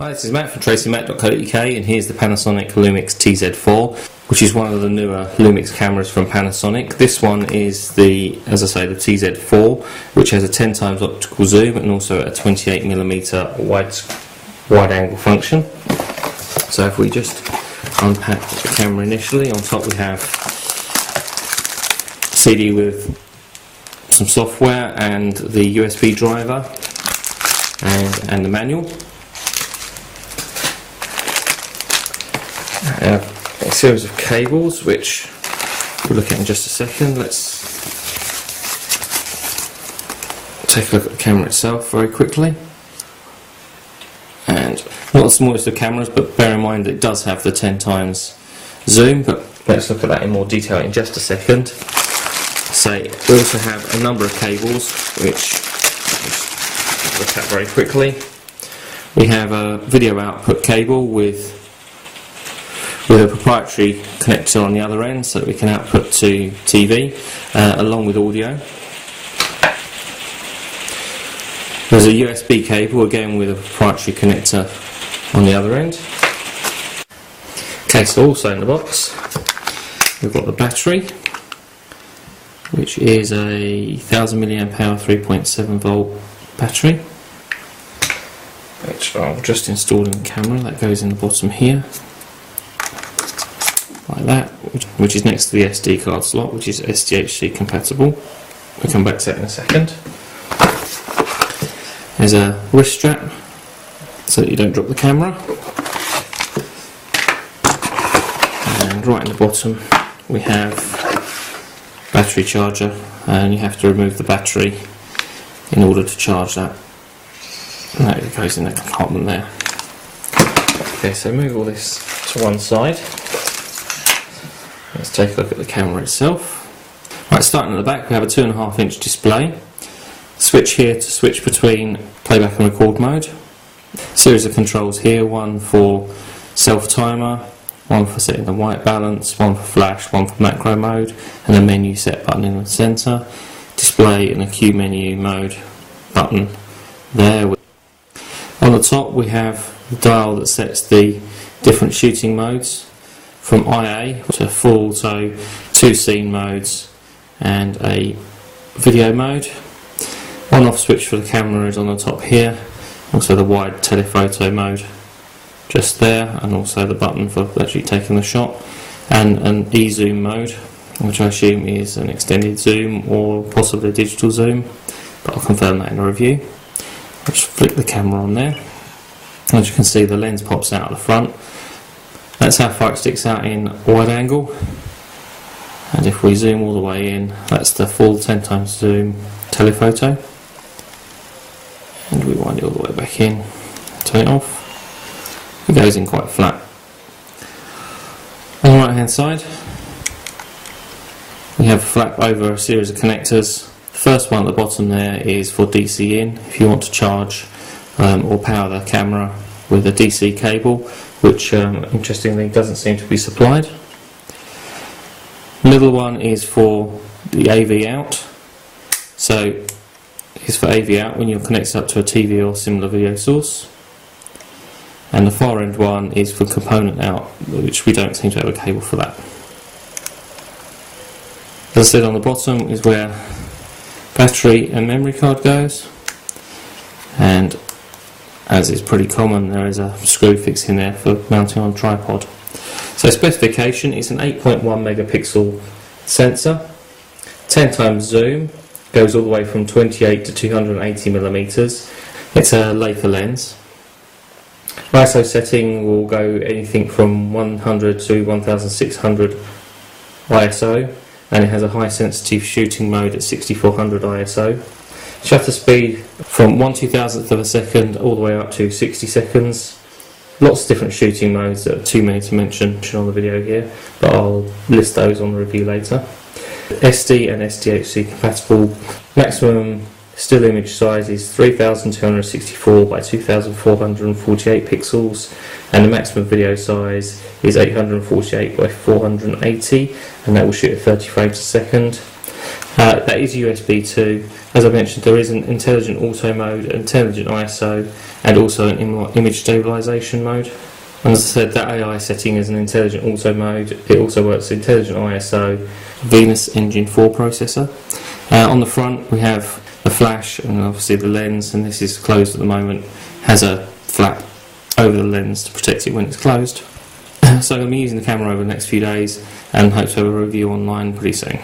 Hi, this is Matt from tracymac.co.uk, and here's the Panasonic Lumix TZ4, which is one of the newer Lumix cameras from Panasonic. This one is the TZ4, which has a 10 times optical zoom and also a 28mm wide angle function. So if we just unpack the camera initially, on top we have a CD with some software and the USB driver and the manual. I have a series of cables which we'll look at in just a second. Let's take a look at the camera itself very quickly. And not the smallest of cameras, but bear in mind that it does have the 10 times zoom, but let's look at that in more detail in just a second. So we also have a number of cables which we'll look at very quickly. We have a video output cable with a proprietary connector on the other end so that we can output to TV along with audio. There's a USB cable again with a proprietary connector on the other end. Okay, so also in the box we've got the battery, which is a 1000 mAh 3.7 volt battery, which I'll just install in the camera. That goes in the bottom here, like that, which is next to the SD card slot, which is SDHC compatible. We'll come back to that in a second. There's a wrist strap so that you don't drop the camera, and right in the bottom we have battery charger, and you have to remove the battery in order to charge that. And that goes in that compartment there. Okay, so move all this to one side. Let's take a look at the camera itself. Right, starting at the back we have a 2.5-inch display. Switch here to switch between playback and record mode. Series of controls here, one for self-timer, one for setting the white balance, one for flash, one for macro mode, and a menu set button in the centre. Display and a Q menu mode button there. On the top we have the dial that sets the different shooting modes, from IA to full auto, 2 scene modes and a video mode. On-off switch for the camera is on the top here, also the wide telephoto mode just there, and also the button for actually taking the shot, and an e-zoom mode, which I assume is an extended zoom or possibly a digital zoom, but I'll confirm that in a review. I'll just flick the camera on there. As you can see, the lens pops out at the front. That's how far it sticks out in wide angle, and if we zoom all the way in, that's the full 10 times zoom telephoto, and we wind it all the way back in, turn it off. It goes in quite flat. On the right hand side we have a flap over a series of connectors. The first one at the bottom there is for DC in, if you want to charge or power the camera with a DC cable, which interestingly doesn't seem to be supplied. The middle one is for the AV out, so it's for AV out when you're connected up to a TV or similar video source. And the far end one is for component out, which we don't seem to have a cable for that. As I said, on the bottom is where battery and memory card goes, and as is pretty common, there is a screw fix in there for mounting on a tripod. So specification is an 8.1 megapixel sensor, 10 times zoom, goes all the way from 28 to 280 millimeters. It's a Leica lens. ISO setting will go anything from 100 to 1600 ISO, and it has a high sensitive shooting mode at 6400 ISO. Shutter speed from 1/2000th of a second all the way up to 60 seconds. Lots of different shooting modes that are too many to mention on the video here, but I'll list those on the review later. SD and SDHC compatible. Maximum still image size is 3264 by 2448 pixels, and the maximum video size is 848 by 480, and that will shoot at 30 frames a second. That is USB 2, As I mentioned, there is an intelligent auto mode, intelligent ISO, and also an image stabilisation mode. And as I said, that AI setting is an intelligent auto mode. It also works with intelligent ISO, Venus Engine 4 processor. On the front we have the flash and obviously the lens, and this is closed at the moment, has a flap over the lens to protect it when it's closed. So I'm going to be using the camera over the next few days and hope to have a review online pretty soon.